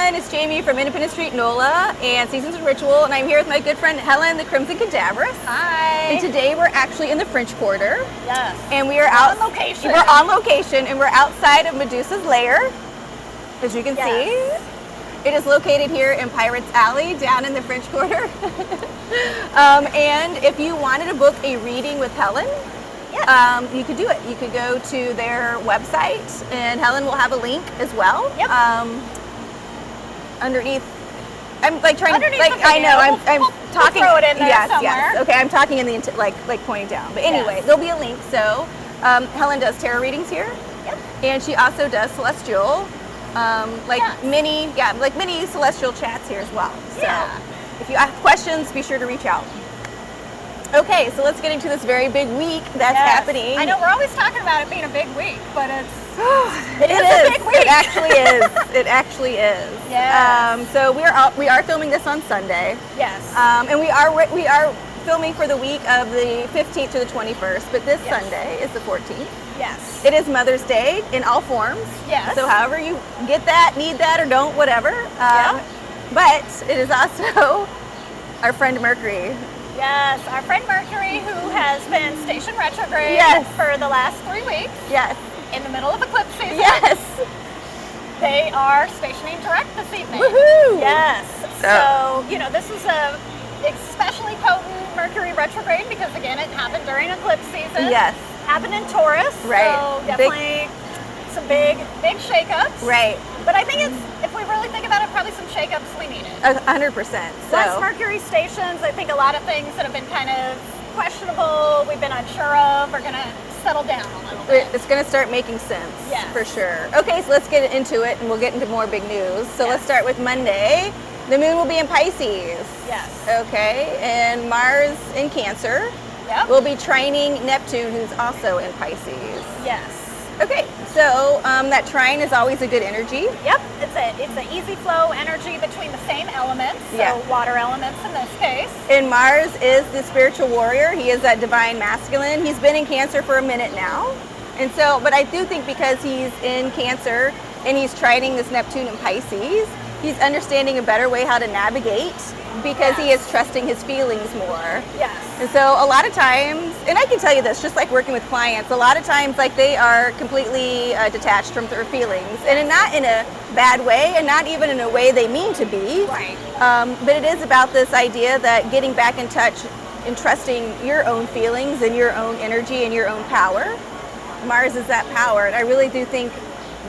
everyone, it's Jamie from IndependenceStNola and Seasonsinritual, and I'm here with my good friend Helen, the Crimson Cadaverous. Hi. And today we're actually in the French Quarter. Yes. And we are out on location. We're on location, and we're outside of Medusa's lair, as you can see. It is located here in Pirates Alley, down in the French Quarter. And if you wanted to book a reading with Helen, you could do it. You could go to their website, and Helen will have a link as well. Yep. Underneath, I'm like trying underneath to, like, the video. I know, I'm talking. We'll throw it in there yes, somewhere. yes. Okay, I'm talking in the, like pointing down. But anyway, there'll be a link. So, Helen does tarot readings here. Yep. And she also does celestial, mini celestial chats here as well. Yeah. So, if you have questions, be sure to reach out. Okay, so let's get into this very big week that's happening. I know we're always talking about it being a big week, but it is a big week. It actually is. It actually is. Yes. So we are filming this on Sunday. Yes. And we are filming for the week of the 15th to the 21st, but this Sunday is the 14th. Yes. It is Mother's Day in all forms. Yes. So however you get that, need that, or don't, whatever. But it is also our friend Mercury. Yes, our friend Mercury, who has been stationed retrograde for the last 3 weeks. Yes. In the middle of eclipse season. Yes. They are stationing direct this evening. Woohoo! Yes. So, this is a especially potent Mercury retrograde because, again, it happened during eclipse season. Yes. Happened in Taurus. Right. So definitely some big shakeups. Right. But I think if we really think about it, probably some shakeups we needed. 100%. Once Mercury stations, I think a lot of things that have been kind of questionable, we've been unsure of, are going to settle down a little bit. It's going to start making sense. Yes. For sure. Okay, so let's get into it, and we'll get into more big news. So let's start with Monday. The moon will be in Pisces. Yes. Okay, and Mars in Cancer. Yep. We'll be trining Neptune, who's also in Pisces. Yes. Okay, so that trine is always a good energy. Yep, it's an easy flow energy between the same elements, so water elements in this case. And Mars is the spiritual warrior. He is that divine masculine. He's been in Cancer for a minute now. And so, but I do think because he's in Cancer and he's trining this Neptune in Pisces, he's understanding a better way how to navigate because he is trusting his feelings more. Yes. And so a lot of times, and I can tell you this, just like working with clients, a lot of times like they are completely detached from their feelings, and not in a bad way, and not even in a way they mean to be. Right. But it is about this idea that getting back in touch and trusting your own feelings and your own energy and your own power. Mars is that power, and I really do think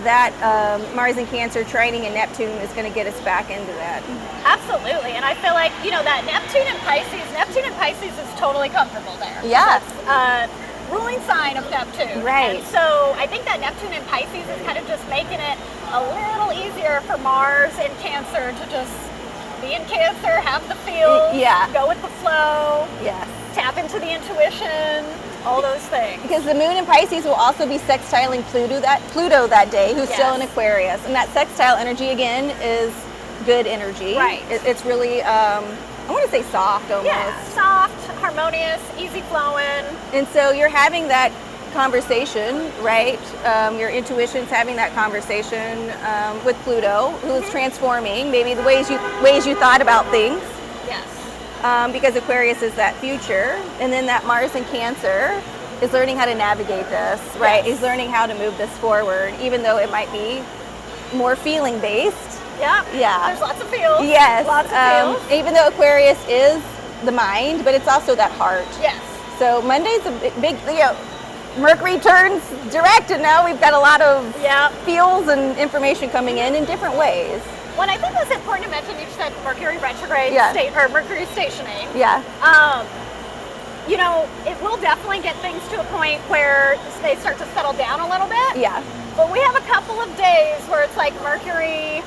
that Mars in Cancer trining in Neptune is going to get us back into that. Absolutely, and I feel like, that Neptune in Pisces is totally comfortable there. Yeah. That's ruling sign of Neptune. Right. And so I think that Neptune in Pisces is kind of just making it a little easier for Mars in Cancer to just be in Cancer, have the feel, go with the flow, tap into the intuition, all those things. Because the moon in Pisces will also be sextiling Pluto that day, who's still in Aquarius. And that sextile energy, again, is good energy. Right. It's really, I want to say soft almost. Yeah, soft, harmonious, easy flowing. And so you're having that conversation, right? Your intuition's having that conversation with Pluto, who's transforming maybe the ways you thought about things. Yes. Because Aquarius is that future, and then that Mars in Cancer is learning how to navigate this, right? He's learning how to move this forward, even though it might be more feeling based. Yeah. There's lots of feels. Yes. Lots of feels. Even though Aquarius is the mind, but it's also that heart. Yes. So Monday's a big, Mercury turns direct, and now we've got a lot of feels and information coming in different ways. Well, I think it's important to mention you said Mercury retrograde or Mercury stationing. Yeah. It will definitely get things to a point where they start to settle down a little bit. Yeah. But we have a couple of days where it's like Mercury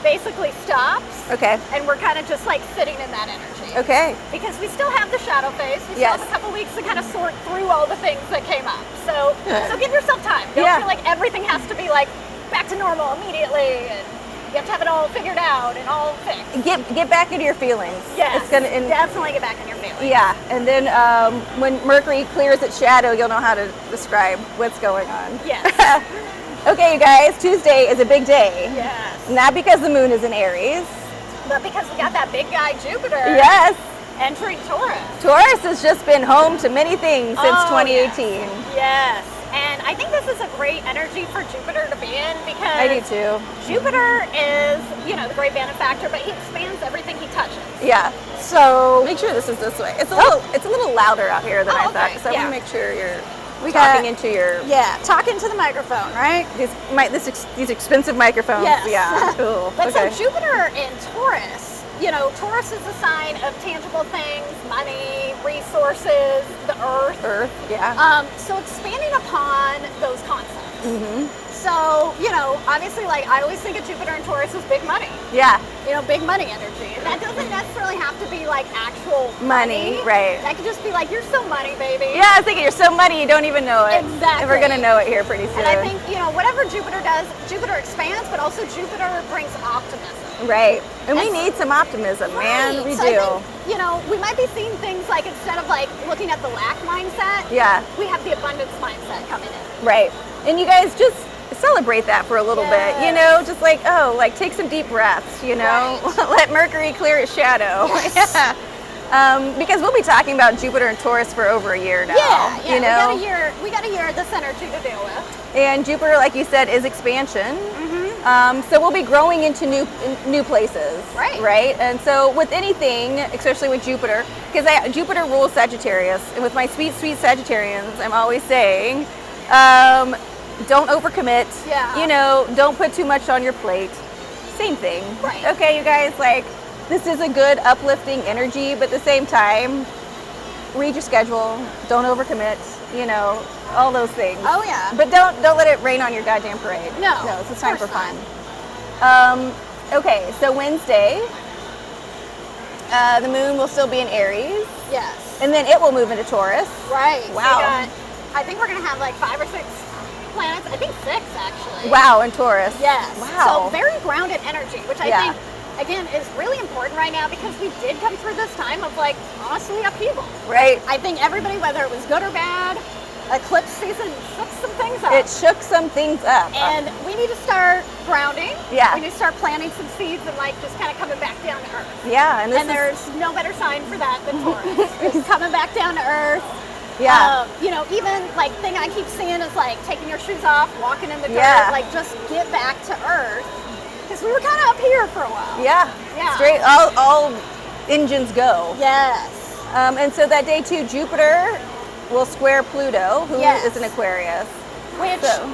basically stops. Okay. And we're kind of just like sitting in that energy. Okay. Because we still have the shadow phase. We still have a couple weeks to kind of sort through all the things that came up. So give yourself time. Don't feel like everything has to be like back to normal immediately, and you have to have it all figured out and all fixed. Get back into your feelings. Yes, it's gonna definitely get back in your feelings. Yeah, and then when Mercury clears its shadow, you'll know how to describe what's going on. Yes. Okay, you guys, Tuesday is a big day. Yes. Not because the moon is in Aries. But because we got that big guy Jupiter. Yes. Entering Taurus. Taurus has just been home to many things since 2018. Yes. And I think this is a great energy for Jupiter to be in because I do too. Jupiter is, the great benefactor, but he expands everything he touches. Yeah. So make sure this is this way. It's a little louder out here than I thought. So I want to make sure you're talking into your talking to the microphone, right? These expensive microphones. Yes. Yeah. Cool. But so Jupiter in Taurus. Taurus is a sign of tangible things, money, resources, the earth. Yeah. So expanding upon those concepts. Mm-hmm. So, obviously, I always think of Jupiter and Taurus as big money. Yeah. Big money energy. And that doesn't necessarily have to be actual money. Right. That could just be you're so money, baby. Yeah, I was thinking you're so money you don't even know it. Exactly. And we're going to know it here pretty soon. And I think, whatever Jupiter does, Jupiter expands, but also Jupiter brings optimism. Right. And we need some optimism, man. We do. I think, we might be seeing things instead of looking at the lack mindset, we have the abundance mindset coming in. Right. And you guys just celebrate that for a little bit, just take some deep breaths, Right. Let Mercury clear its shadow. Yes. Yeah. Because we'll be talking about Jupiter and Taurus for over a year now. Yeah. We got a year of this energy to deal with. And Jupiter, like you said, is expansion. Mm-hmm. So we'll be growing into new places. Right. Right. And so with anything, especially with Jupiter, because Jupiter rules Sagittarius, and with my sweet Sagittarians, I'm always saying, don't overcommit. Yeah. Don't put too much on your plate. Same thing. Right. Okay, you guys, this is a good uplifting energy, but at the same time, read your schedule. Don't overcommit. All those things. Oh yeah. But don't let it rain on your goddamn parade. No. It's time for fun. Okay, so Wednesday, the moon will still be in Aries. Yes. And then it will move into Taurus. Right. Wow. So I think we're gonna have 5 or 6 planets. I think 6 actually. Wow, in Taurus. Yes. Wow. So very grounded energy, which I think again is really important right now because we did come through this time of honestly upheaval. Right. I think everybody, whether it was good or bad, eclipse season shook some things up. It shook some things up. And we need to start grounding. Yeah. We need to start planting some seeds and just kind of coming back down to earth. Yeah. And there's no better sign for that than Taurus. It's coming back down to earth. Yeah. Even thing I keep seeing is taking your shoes off, walking in the dirt, just get back to earth. Because we were kind of up here for a while. Yeah. Straight, all engines go. Yes. And so that day too, Jupiter will square Pluto, who is an Aquarius.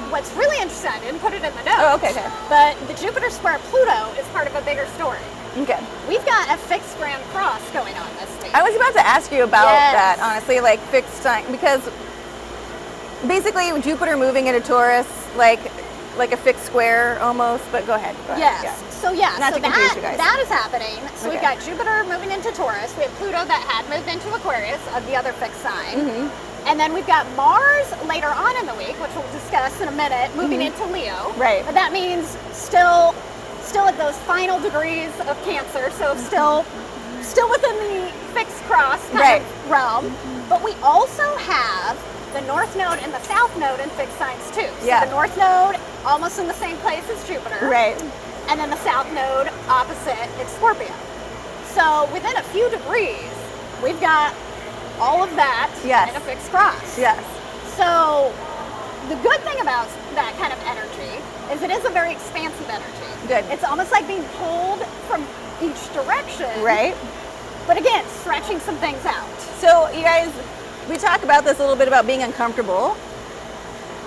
What's really interesting, I didn't put it in the notes. Oh, okay. But the Jupiter square Pluto is part of a bigger story. Okay. We've got a fixed gram cross going on this week. I was about to ask you about that, honestly, fixed sign, because basically Jupiter moving into Taurus, like a fixed square almost, but go ahead. Yes. Yeah. So Not to confuse you guys. that is happening. So we've got Jupiter moving into Taurus. We have Pluto that had moved into Aquarius, the other fixed sign. Mm-hmm. And then we've got Mars later on in the week, which we'll discuss in a minute, moving into Leo. Right. But that means still at those final degrees of Cancer, so still within the fixed cross kind of realm. But we also have the North Node and the South Node in fixed signs too. So the North Node almost in the same place as Jupiter. Right. And then the South Node opposite, it's Scorpio. So within a few degrees, we've got all of that in a fixed cross. Yes. So the good thing about that kind of energy is it is a very expansive energy. Good. It's almost like being pulled from each direction. Right. But again, stretching some things out. So you guys, we talk about this a little bit about being uncomfortable.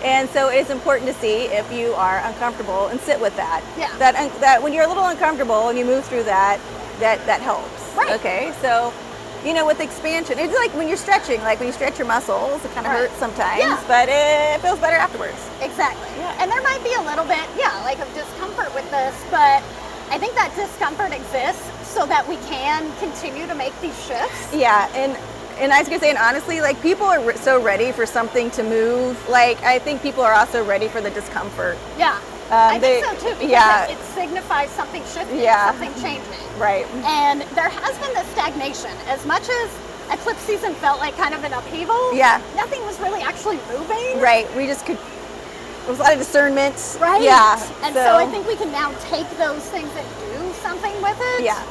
And so it's important to see if you are uncomfortable and sit with that. Yeah. That when you're a little uncomfortable and you move through that helps. Right. Okay. So, with expansion, it's like when you're stretching, when you stretch your muscles, it kind of hurts sometimes, but it feels better afterwards. Exactly. Yeah. And there might be a little bit, of discomfort with this, but I think that discomfort exists so that we can continue to make these shifts. Yeah. And I was gonna say, and honestly, people are so ready for something to move. I think people are also ready for the discomfort. Yeah, I think so too, because it signifies something shifting, something changing. Right. And there has been this stagnation. As much as eclipse season felt like kind of an upheaval, nothing was really actually moving. Right. We just could There was a lot of discernment. Right. Yeah. And so I think we can now take those things and do something with it. Yeah.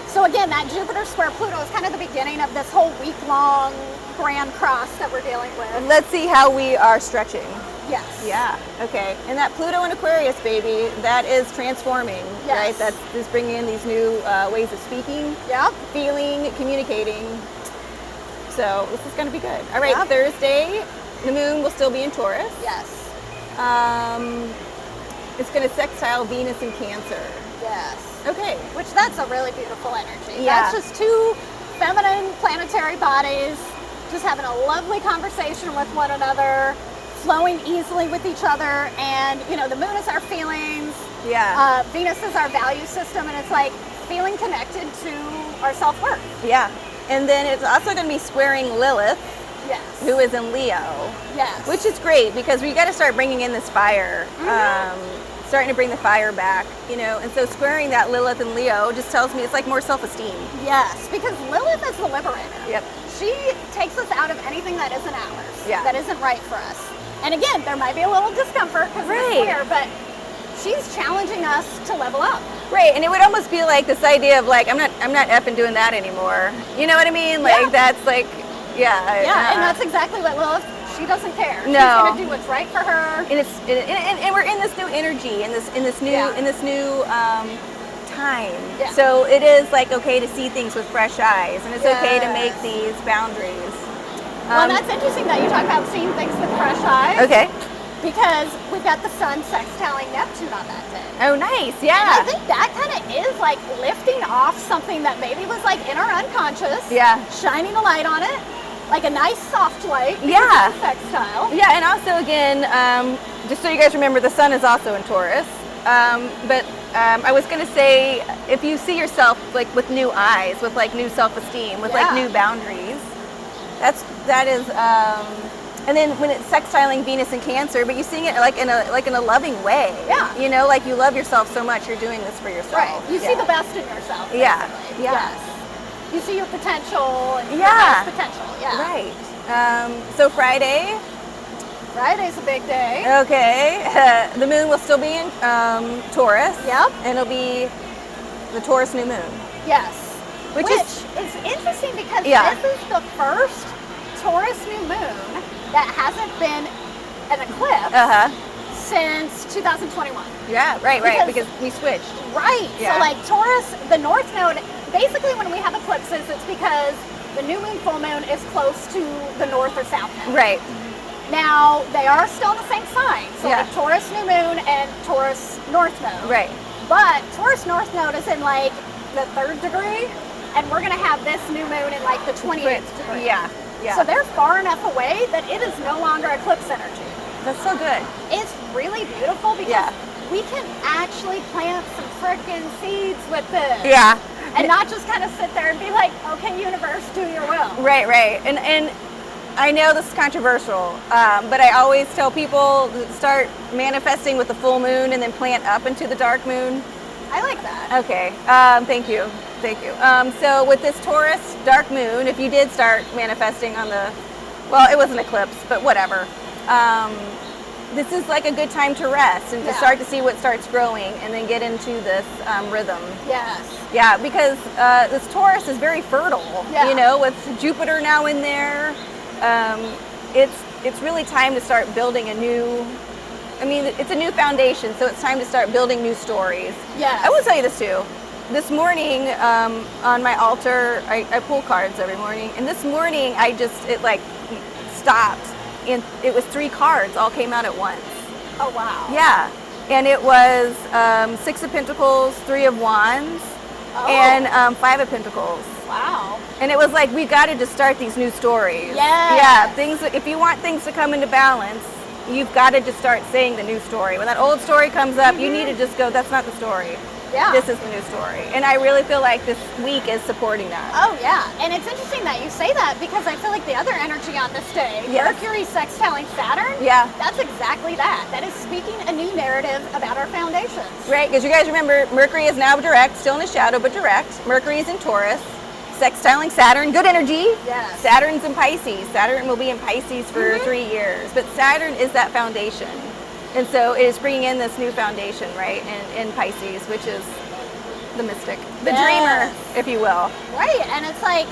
So again, that Jupiter square Pluto is kind of the beginning of this whole week-long grand cross that we're dealing with. Let's see how we are stretching. Yes. Yeah. Okay. And that Pluto in Aquarius, baby, that is transforming, right? That's just bringing in these new ways of speaking, feeling, communicating. So this is going to be good. All right. Thursday, the moon will still be in Taurus. Yes. It's going to sextile Venus in Cancer. Yes. Okay. Which that's a really beautiful energy. Yeah. That's just two feminine planetary bodies just having a lovely conversation with one another, flowing easily with each other. And, you know, the moon is our feelings. Yeah. Venus is our value system. And it's like feeling connected to our self-worth. Yeah. And then it's also going to be squaring Lilith. Yes. Who is in Leo. Yes. Which is great because we got to start bringing in this fire. Starting to bring the fire back, you know, and so squaring that Lilith and Leo just tells me it's like more self-esteem. Yes, because Lilith is the liberator. Yep. She takes us out of anything that isn't ours, that isn't right for us. And again, there might be a little discomfort because it's square, but she's challenging us to level up. Right, and it would almost be like this idea of like, I'm not effing doing that anymore. You know what I mean? Like that's like, and that's exactly what Lilith. She doesn't care. No. She's gonna do what's right for her. And and we're in this new energy, in this new time. Yeah. So it is like okay to see things with fresh eyes, and it's okay to make these boundaries. Well, that's interesting that you talk about seeing things with fresh eyes. Okay. Because we've got the sun sextiling Neptune on that day. Oh, nice. Yeah. And I think that kind of is like lifting off something that maybe was like in our unconscious. Yeah. Shining a light on it. Like a nice soft light. Yeah. It's a sextile. Yeah, and also again, just so you guys remember, the sun is also in Taurus. But I was going to say, if you see yourself like with new eyes, with like new self-esteem, with like new boundaries, that is. And then when it's sextiling Venus in Cancer, but you're seeing it like in a loving way. Yeah. You know, like you love yourself so much, you're doing this for yourself. Right. You see the best in yourself. Basically. Yeah. Yes. You see your potential and your highest potential. Yeah. Right. So Friday. Friday's a big day. Okay. The moon will still be in Taurus. Yep. And it'll be the Taurus new moon. Yes. Which is interesting because this is the first Taurus new moon that hasn't been an eclipse since 2021. Yeah, right, because we switched. Right. Yeah. So like Taurus, the north node, basically when we have eclipses, it's because the new moon, full moon is close to the north or south node. Right. Now, they are still in the same sign. So like Taurus new moon and Taurus north node. Right. But Taurus north node is in like the 3rd degree, and we're going to have this new moon in like the 28th degree. Yeah. Yeah. So they're far enough away that it is no longer eclipse energy. That's so good. It's really beautiful because we can actually plant some frickin' seeds with this. Yeah. And not just kind of sit there and be like, okay, universe, do your will. Right, right. And I know this is controversial, but I always tell people to start manifesting with the full moon and then plant up into the dark moon. I like that. Okay. Thank you. Thank you. So with this Taurus dark moon, if you did start manifesting on the, well, it was an eclipse, but whatever. This is like a good time to rest and to start to see what starts growing and then get into this rhythm. Yes. Yeah, because this Taurus is very fertile, you know, with Jupiter now in there. It's really time to start building a new, I mean, it's a new foundation, so it's time to start building new stories. Yeah. I will tell you this too. This morning on my altar, I pull cards every morning, and this morning it like stopped, and it was 3 cards all came out at once. Oh wow. Yeah, and it was 6 of Pentacles, 3 of Wands, and 5 of Pentacles. Wow. And it was like, we got to just start these new stories. Yes. Yeah, if you want things to come into balance, you've got to just start saying the new story. When that old story comes up, you need to just go, that's not the story. Yeah. This is the new story. And I really feel like this week is supporting that. Oh, yeah. And it's interesting that you say that because I feel like the other energy on this day, Mercury sextiling Saturn, that's exactly that. That is speaking a new narrative about our foundations. Right, because you guys remember, Mercury is now direct, still in the shadow, but direct. Mercury is in Taurus, sextiling Saturn, good energy. Yes. Saturn's in Pisces. Saturn will be in Pisces for 3 years. But Saturn is that foundation. And so it is bringing in this new foundation, right, in Pisces, which is the mystic, the dreamer, if you will. Right, and it's like,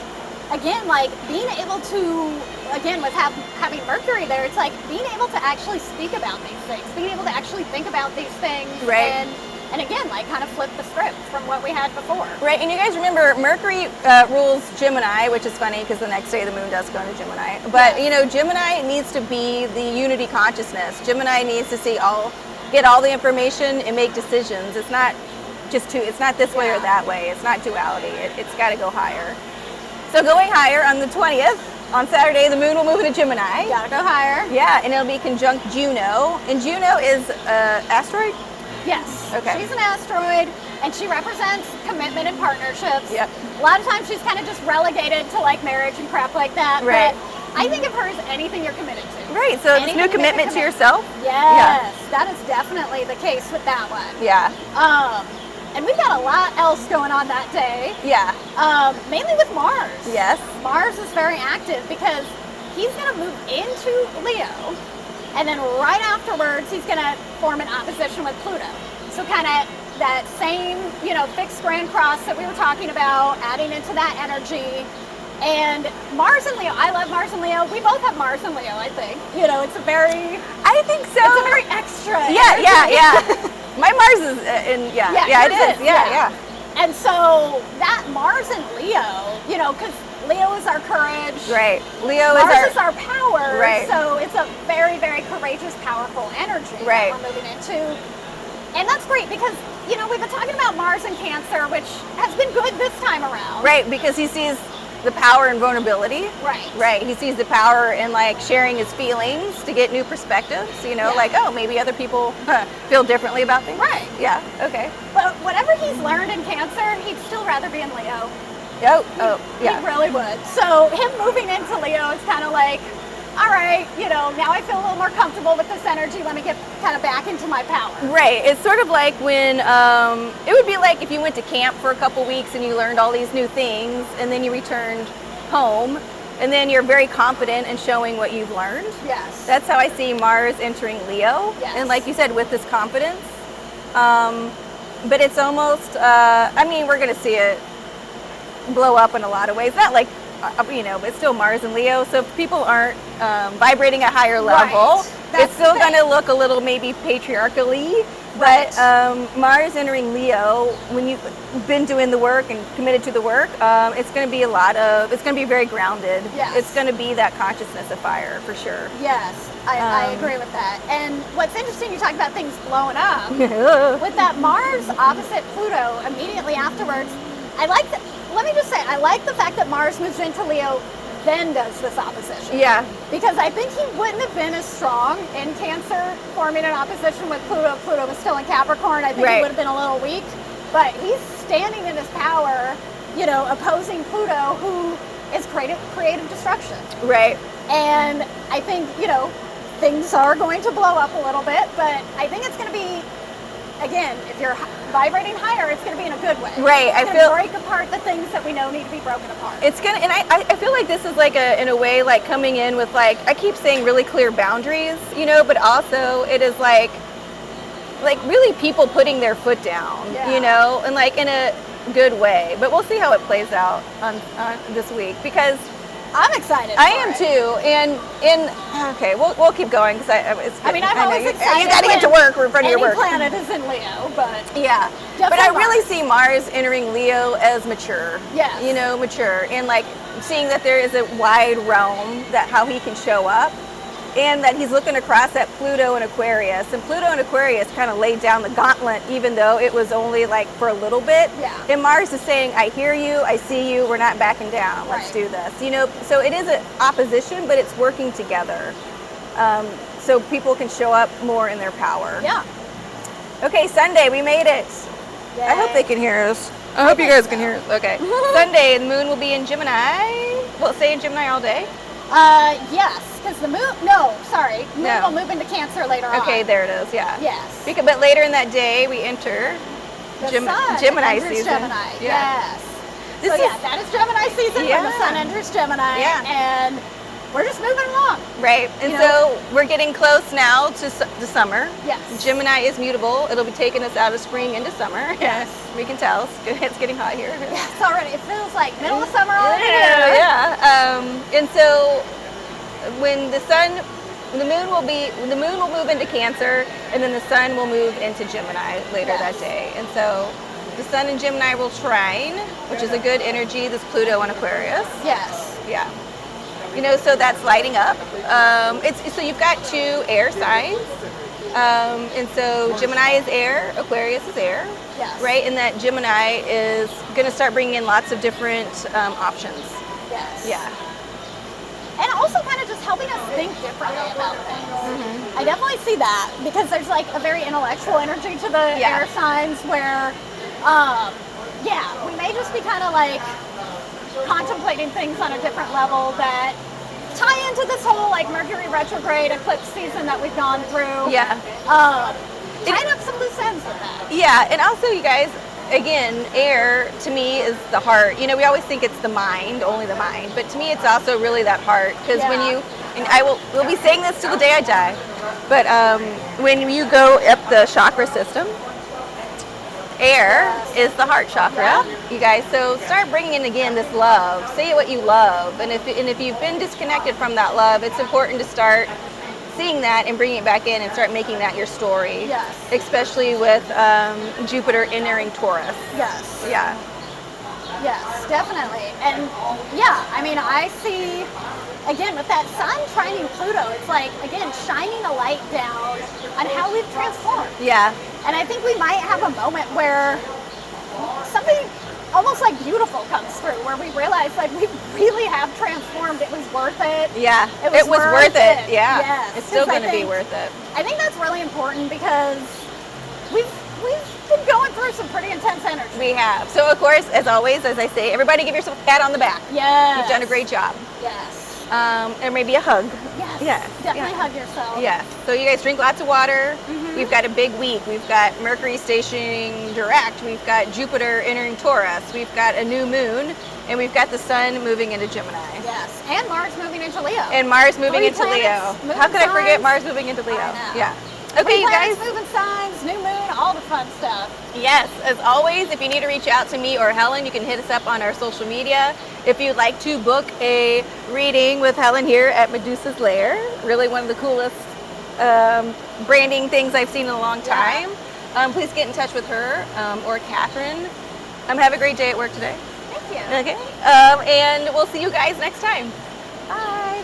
again, like being able to, again, with having Mercury there, it's like being able to actually speak about these things, being able to actually think about these things, right? And again, like kind of flip the script from what we had before. Right, and you guys remember Mercury rules Gemini, which is funny because the next day the moon does go into Gemini. But you know, Gemini needs to be the unity consciousness. Gemini needs to get all the information and make decisions. It's not just it's not this way or that way. It's not duality. It's got to go higher. So going higher on the 20th, on Saturday, the moon will move into Gemini. Gotta go higher. Yeah, and it'll be conjunct Juno. And Juno is asteroid? Yes. Okay. She's an asteroid, and she represents commitment and partnerships. Yep. A lot of times she's kind of just relegated to like marriage and crap like that. Right. But I think of her as anything you're committed to. Right, so it's new commitment to yourself? Yes, that is definitely the case with that one. Yeah. And we've got a lot else going on that day. Yeah. Mainly with Mars. Yes. Mars is very active because he's going to move into Leo, and then right afterwards he's going to form an opposition with Pluto. So kind of that same, you know, fixed grand cross that we were talking about, adding into that energy. And Mars and Leo, I love Mars and Leo. We both have Mars and Leo, I think. You know, it's a very... I think so. It's a very extra Yeah. My Mars is it is. Yeah. And so that Mars and Leo, you know, because Leo is our courage. Right. Mars is our power. Right. So it's a very, very courageous, powerful energy that we're moving into. And that's great because, you know, we've been talking about Mars and Cancer, which has been good this time around. Right, because he sees the power in vulnerability. Right. He sees the power in like sharing his feelings to get new perspectives, you know, like, oh, maybe other people feel differently about things. Right. Yeah. Okay. But whatever he's learned in Cancer, he'd still rather be in Leo. Yeah. He really would. So him moving into Leo is kind of like, all right, you know, now I feel a little more comfortable with this energy. Let me get kind of back into my power. Right. It's sort of like when, it would be like if you went to camp for a couple weeks and you learned all these new things and then you returned home and then you're very confident in showing what you've learned. Yes. That's how I see Mars entering Leo. Yes. And like you said, with this confidence. But it's almost, I mean, we're going to see it blow up in a lot of ways. Not like, you know, but still Mars and Leo. So if people aren't vibrating at a higher level, it's still going to look a little maybe patriarchally. But Mars entering Leo, when you've been doing the work and committed to the work, it's going to be it's going to be very grounded. Yes. It's going to be that consciousness of fire for sure. Yes, I agree with that. And what's interesting, you talk about things blowing up. With that Mars opposite Pluto immediately afterwards, let me just say, I like the fact that Mars moves into Leo, then does this opposition. Yeah. Because I think he wouldn't have been as strong in Cancer forming an opposition with Pluto. Pluto was still in Capricorn. I think he would have been a little weak. But he's standing in his power, you know, opposing Pluto, who is creative destruction. Right. And I think, you know, things are going to blow up a little bit, but I think it's going to be, again, if you're vibrating higher, it's going to be in a good way. Right. It's going to break apart the things that we know need to be broken apart. It's going to, and I feel like this is like in a way, like coming in with like, I keep saying really clear boundaries, you know, but also it is like really people putting their foot down, you know, and like in a good way. But we'll see how it plays out on this week because I'm excited. I am too, and okay, we'll keep going because I'm always excited. You got to get to work. We're in front of your work. Any planet is in Leo, but yeah. But I really see Mars entering Leo as mature. Yes. You know, mature, and like seeing that there is a wide realm that how he can show up, and that he's looking across at Pluto and Aquarius, and Pluto and Aquarius kind of laid down the gauntlet, even though it was only like for a little bit. Yeah. And Mars is saying, I hear you, I see you, we're not backing down, let's do this. You know, so it is an opposition, but it's working together. So people can show up more in their power. Yeah. Okay, Sunday, we made it. Yay. I hope they can hear us. I hope you guys can hear us. Okay. Sunday, the moon will be in Gemini. Will it stay in Gemini all day? Yes, because the moon, moon will move into Cancer later on. Okay, there it is, yeah. Yes. But later in that day, we enter the sun Gemini enters season. Gemini, yes. That is Gemini season when the sun enters Gemini. Yeah. And we're just moving along. Right. And so we're getting close now to the summer. Yes. Gemini is mutable. It'll be taking us out of spring into summer. Yes. We can tell. It's getting hot here. Yeah, it's already, it feels like middle of summer already. Yeah. And so when the moon will move into Cancer, and then the sun will move into Gemini later that day. And so the sun in Gemini will trine, which is a good energy. This Pluto in Aquarius. Yes. Yeah. So that's lighting up. So you've got 2 air signs. And so Gemini is air, Aquarius is air. Yes. Right? And that Gemini is going to start bringing in lots of different options. Yes. Yeah. And also kind of just helping us think differently about things. I definitely see that because there's like a very intellectual energy to the air signs where, we may just be kind of like contemplating things on a different level that tie into this whole like Mercury retrograde eclipse season that we've gone through. Yeah. Tying up some loose ends with that. Yeah, and also you guys, again, air to me is the heart. We always think it's the mind, only the mind, but to me it's also really that heart. Because when you, and we'll be saying this till the day I die, but when you go up the chakra system, air is the heart chakra, you guys. So start bringing in again this love. Say what you love, and if you've been disconnected from that love, it's important to start seeing that and bringing it back in and start making that your story. Yes. Especially with Jupiter entering Taurus. Yes. Yeah. Yes, definitely. And I mean, I see, again, with that sun trining Pluto, it's like, again, shining a light down on how we've transformed. Yeah. And I think we might have a moment where something almost like beautiful comes through, where we realize like we really have transformed. It was worth it. Yeah, it was worth it. Yeah, yes. It's still going to be worth it. I think that's really important because we've been going through some pretty intense energy. We have. So of course, as always, as I say, everybody give yourself a pat on the back. Yes. You've done a great job. Yes. And maybe a hug. Yes. Yes. Definitely hug yourself. Yes. So you guys drink lots of water. We've got a big week. We've got Mercury stationing direct. We've got Jupiter entering Taurus. We've got a new moon. And we've got the sun moving into Gemini. Yes. And Mars moving into Leo. And Mars moving into Leo. How could I forget Mars moving into Leo? I know. Yeah. Okay, you guys. Moving signs, new moon, all the fun stuff. Yes, as always, if you need to reach out to me or Helen, you can hit us up on our social media. If you'd like to book a reading with Helen here at Medusa's Lair, really one of the coolest branding things I've seen in a long time, please get in touch with her or Catherine. Have a great day at work today. Thank you. Okay, and we'll see you guys next time. Bye.